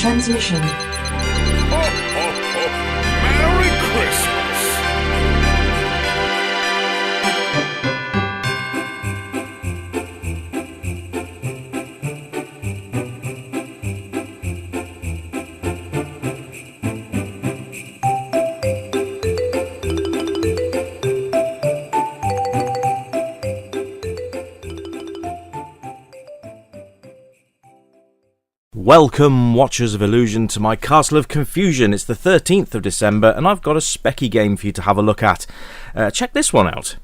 transmission. Ho, ho, ho. Merry Christmas! Welcome, Watchers of Illusion, to my Castle of Confusion. It's the 13th of December, and I've got a specky game for you to have a look at. Check this one out.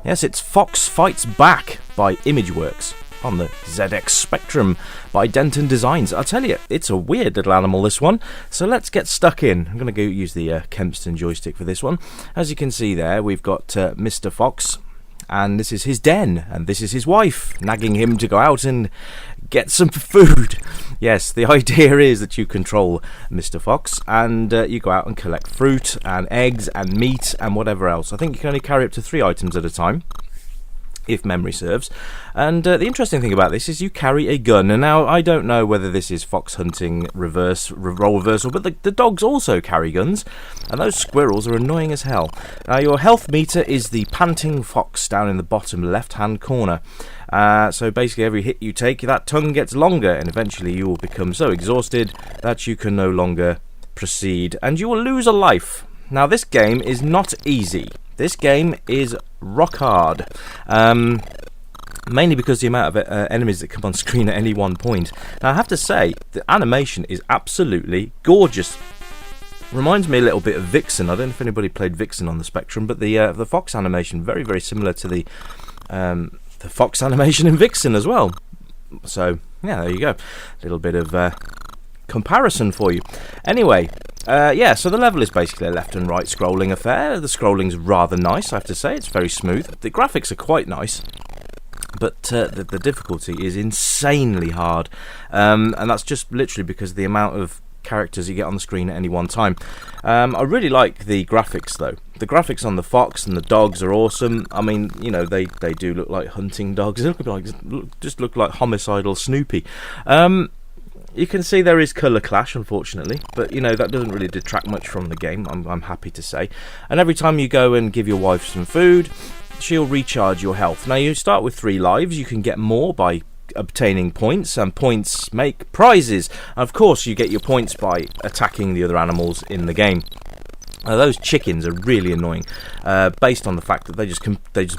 Yes, it's Foxx Fights Back by Imageworks on the ZX Spectrum by Denton Designs. I'll tell you, it's a weird little animal, this one. So let's get stuck in. I'm going to go use the Kempston joystick for this one. As you can see there, we've got Mr. Fox, and this is his den, and this is his wife, nagging him to go out and get some food. Yes, the idea is that you control Mr. Fox, and you go out and collect fruit, and eggs, and meat, and whatever else. I think you can only carry up to 3 items at a time, if memory serves. And the interesting thing about this is you carry a gun. And now, I don't know whether this is fox hunting role reversal, but the dogs also carry guns, and those squirrels are annoying as hell. Now, your health meter is the panting fox down in the bottom left-hand corner. So basically, every hit you take, that tongue gets longer, and eventually you will become so exhausted that you can no longer proceed, and you will lose a life. Now, this game is not easy. This game is rock hard, mainly because the amount of enemies that come on screen at any one point. Now, I have to say, the animation is absolutely gorgeous. Reminds me a little bit of Vixen. I don't know if anybody played Vixen on the Spectrum, but the Fox animation, very, very similar to the Fox animation in Vixen as well. So, yeah, there you go. A little bit of comparison for you. Anyway, so the level is basically a left and right scrolling affair. The scrolling's rather nice, I have to say. It's very smooth. The graphics are quite nice, but the difficulty is insanely hard, and that's just literally because of the amount of characters you get on the screen at any one time. I really like the graphics, though. The graphics on the fox and the dogs are awesome. I mean, you know, they do look like hunting dogs. They look like homicidal Snoopy. You can see there is colour clash, unfortunately, but you know, that doesn't really detract much from the game, I'm happy to say. And every time you go and give your wife some food, she'll recharge your health. Now, you start with 3 lives. You can get more by obtaining points, and points make prizes. Of course, you get your points by attacking the other animals in the game. Those chickens are really annoying, based on the fact that they just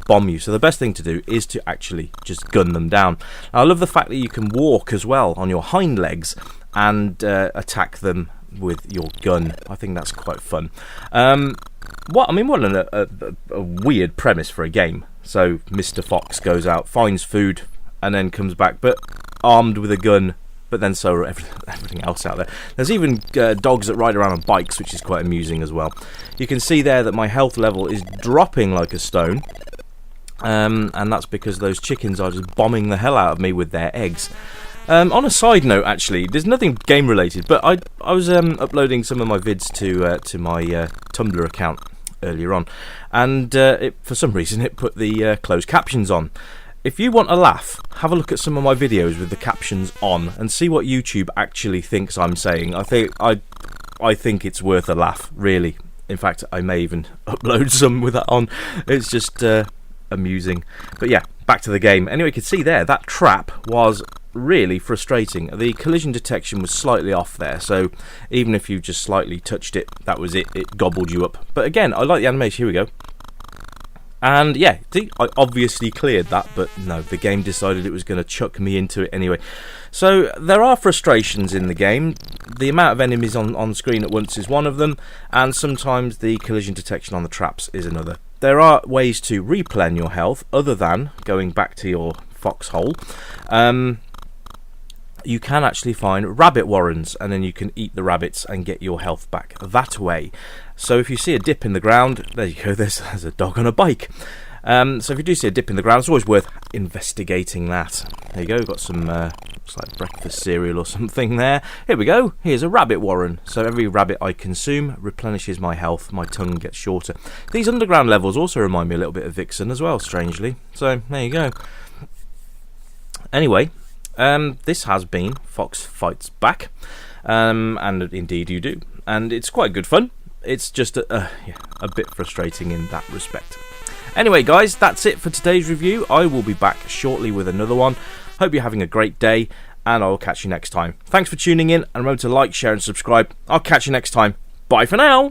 bomb you. So the best thing to do is to actually just gun them down. Now, I love the fact that you can walk as well on your hind legs and attack them with your gun. I think that's quite fun. What a weird premise for a game. So Mr. Fox goes out, finds food, and then comes back, but armed with a gun. But then so are everything else out there. There's even dogs that ride around on bikes, which is quite amusing as well. You can see there that my health level is dropping like a stone. And that's because those chickens are just bombing the hell out of me with their eggs. On a side note, actually, there's nothing game related, but I was uploading some of my vids to my Tumblr account earlier on. And for some reason it put the closed captions on. If you want a laugh, have a look at some of my videos with the captions on and see what YouTube actually thinks I'm saying. I think it's worth a laugh, really. In fact, I may even upload some with that on. It's just amusing. But yeah, back to the game. Anyway, you can see there, that trap was really frustrating. The collision detection was slightly off there, so even if you just slightly touched it, that was it. It gobbled you up. But again, I like the animation. Here we go. And yeah, see, I obviously cleared that, but no, the game decided it was going to chuck me into it anyway. So there are frustrations in the game. The amount of enemies on screen at once is one of them, and sometimes the collision detection on the traps is another. There are ways to replen your health other than going back to your foxhole. You can actually find rabbit warrens, and then you can eat the rabbits and get your health back that way. So if you see a dip in the ground, there you go, there's a dog on a bike. So if you do see a dip in the ground, it's always worth investigating that. There you go, got some looks like breakfast cereal or something there. Here we go, here's a rabbit warren. So every rabbit I consume replenishes my health, my tongue gets shorter. These underground levels also remind me a little bit of Vixen as well, strangely. So there you go. Anyway, this has been Foxx Fights Back, and indeed you do. And it's quite good fun. It's just a bit frustrating in that respect. Anyway, guys, that's it for today's review. I will be back shortly with another one. Hope you're having a great day, and I'll catch you next time. Thanks for tuning in, and remember to like, share, and subscribe. I'll catch you next time. Bye for now.